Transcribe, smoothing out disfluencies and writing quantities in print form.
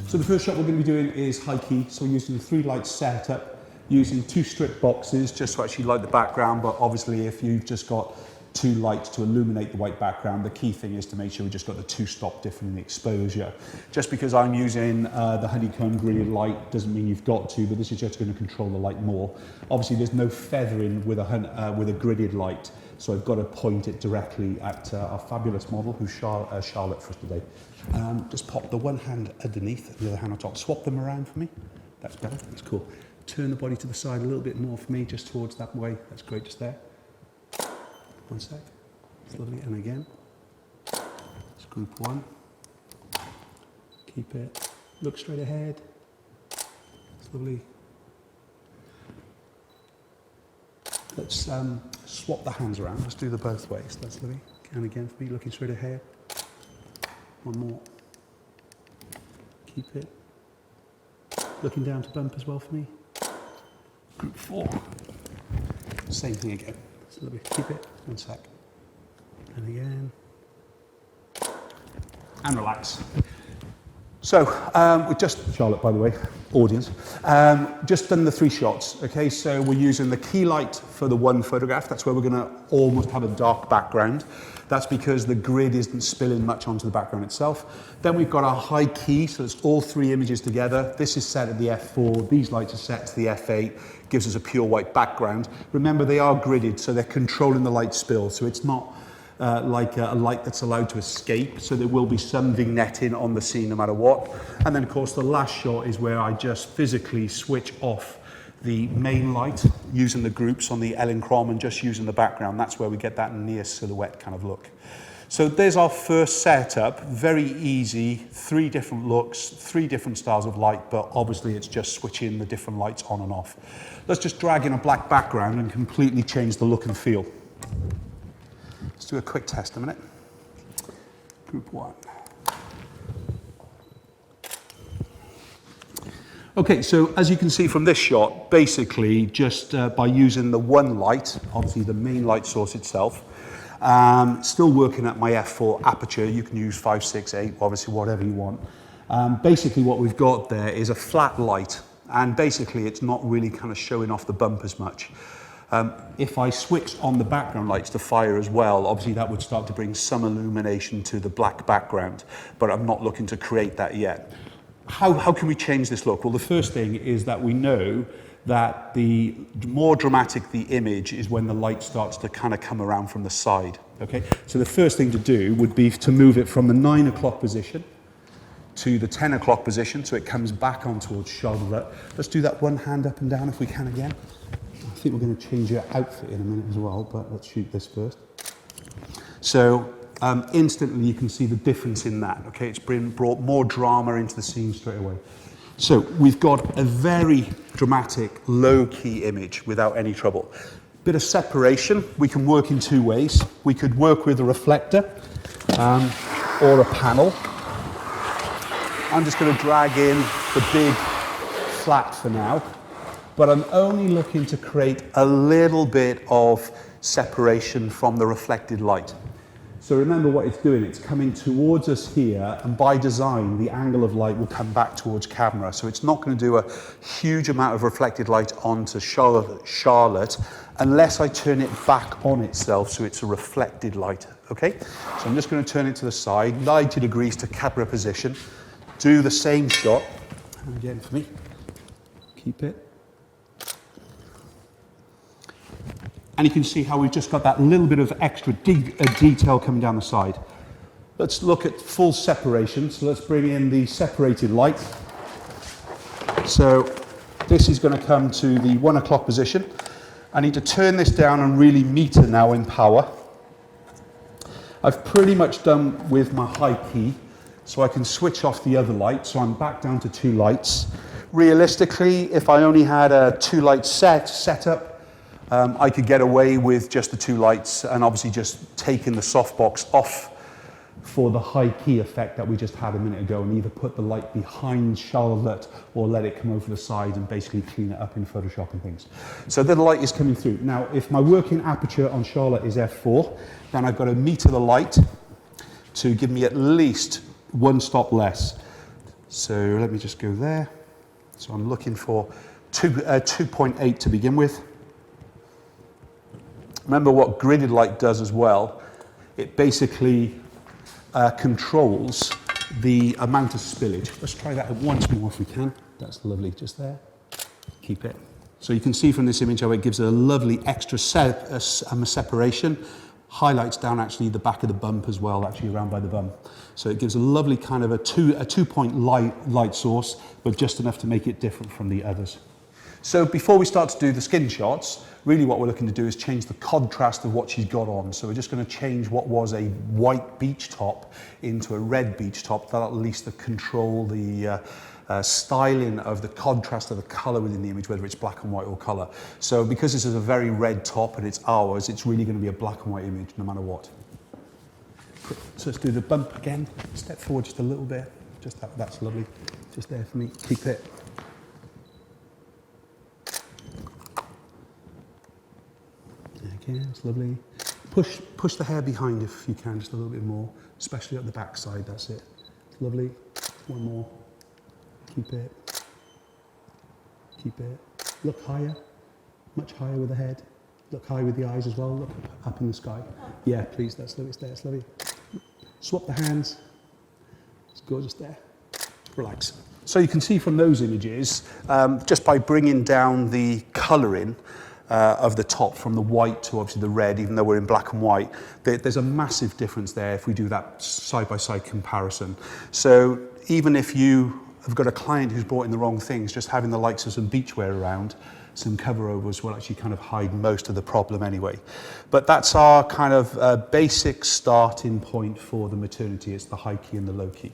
So the first shot we're going to be doing is high key. So we're using the 3 light setup, using 2 strip boxes just to actually light the background. But obviously if you've just got 2 lights to illuminate the white background, the key thing is to make sure we've just got the 2 stop different in the exposure. Just because I'm using the honeycomb gridded light doesn't mean you've got to, but this is just going to control the light more. Obviously there's no feathering with a gridded light, so I've got to point it directly at our fabulous model, who's Charlotte for us today. Just pop the one hand underneath and the other hand on top. Swap them around for me. That's better. That's cool. Turn the body to the side a little bit more for me, just towards that way. That's great, just there. One sec. It's lovely. And again. It's group 1. Keep it. Look straight ahead. It's lovely. Let's swap the hands around. Let's do the both ways. That's lovely. And again for me, looking straight ahead. One more. Keep it. Looking down to bump as well for me. Group 4. Same thing again. It's lovely. Keep it. One sec. And again. And relax. So, we just, Charlotte by the way, audience, just done the 3 shots, okay? So we're using the key light for the 1 photograph. That's where we're gonna almost have a dark background. That's because the grid isn't spilling much onto the background itself. Then we've got our high key, so it's all 3 images together. This is set at the f4, these lights are set to the f8, gives us a pure white background. Remember, they are gridded, so they're controlling the light spill, so it's not like a light that's allowed to escape, so there will be some vignetting on the scene no matter what. And then of course the last shot is where I just physically switch off the main light using the groups on the Elinchrom and just using the background. That's where we get that near silhouette kind of look. So there's our first setup, very easy, 3 different looks, 3 different styles of light, but obviously it's just switching the different lights on and off. Let's just drag in a black background and completely change the look and feel. Let's do a quick test a minute. Group 1. Okay, so as you can see from this shot, basically just by using the 1 light, obviously the main light source itself, still working at my f4 aperture. You can use 5, 6, 8, obviously whatever you want. Basically what we've got there is a flat light, and basically it's not really kind of showing off the bump as much. If I switched on the background lights to fire as well, obviously that would start to bring some illumination to the black background, but I'm not looking to create that yet. How can we change this look? Well, the first thing is that we know that the more dramatic the image is when the light starts to kind of come around from the side, okay? So the first thing to do would be to move it from the 9 o'clock position to the 10 o'clock position, so it comes back on towards Charlotte. Let's do that 1 hand up and down if we can again. I think we're going to change your outfit in a minute as well, but let's shoot this first. So instantly you can see the difference in that, okay? It's brought more drama into the scene straight away. So we've got a very dramatic, low-key image without any trouble. Bit of separation, we can work in 2 ways. We could work with a reflector or a panel. I'm just going to drag in the big flat for now, but I'm only looking to create a little bit of separation from the reflected light. So remember what it's doing, it's coming towards us here, and by design, the angle of light will come back towards camera. So it's not going to do a huge amount of reflected light onto Charlotte unless I turn it back on itself so it's a reflected light, okay? So I'm just going to turn it to the side, 90 degrees to camera position, do the same shot, and again for me, keep it. And you can see how we've just got that little bit of extra detail coming down the side. Let's look at full separation. So let's bring in the separated light. So this is going to come to the 1 o'clock position. I need to turn this down and really meter now in power. I've pretty much done with my high key, so I can switch off the other light. So I'm back down to 2 lights. Realistically, if I only had a 2 light setup, I could get away with just the 2 lights and obviously just taking the softbox off for the high key effect that we just had a minute ago, and either put the light behind Charlotte or let it come over the side and basically clean it up in Photoshop and things. So the light is coming through. Now, if my working aperture on Charlotte is f4, then I've got to meter the light to give me at least one stop less. So let me just go there. So I'm looking for 2.8 to begin with. Remember what gridded light does as well. It basically controls the amount of spillage. Let's try that once more if we can. That's lovely, just there. Keep it. So you can see from this image how it gives a lovely extra separation. Highlights down actually the back of the bump as well, actually around by the bum. So it gives a lovely kind of a two-point light source, but just enough to make it different from the others. So before we start to do the skin shots, really what we're looking to do is change the contrast of what she's got on. So we're just going to change what was a white beach top into a red beach top. That'll at least control the styling of the contrast of the colour within the image, whether it's black and white or colour. So because this is a very red top and it's ours, it's really going to be a black and white image no matter what. So let's do the bump again. Step forward just a little bit. Just that's lovely. Just there for me. Keep it. Again, it's lovely. Push the hair behind if you can, just a little bit more, especially at the back side. That's it. It's lovely. One more. Keep it. Keep it. Look higher. Much higher with the head. Look high with the eyes as well. Look up in the sky. Yeah, please. That's lovely. It's there. It's lovely. Swap the hands. It's gorgeous there. Relax. So you can see from those images, just by bringing down the colouring of the top from the white to obviously the red, even though we're in black and white, there's a massive difference there if we do that side-by-side comparison. So even if you have got a client who's brought in the wrong things, just having the likes of some beachwear around, some cover-overs will actually kind of hide most of the problem anyway. But that's our kind of basic starting point for the maternity. It's the high key and the low key.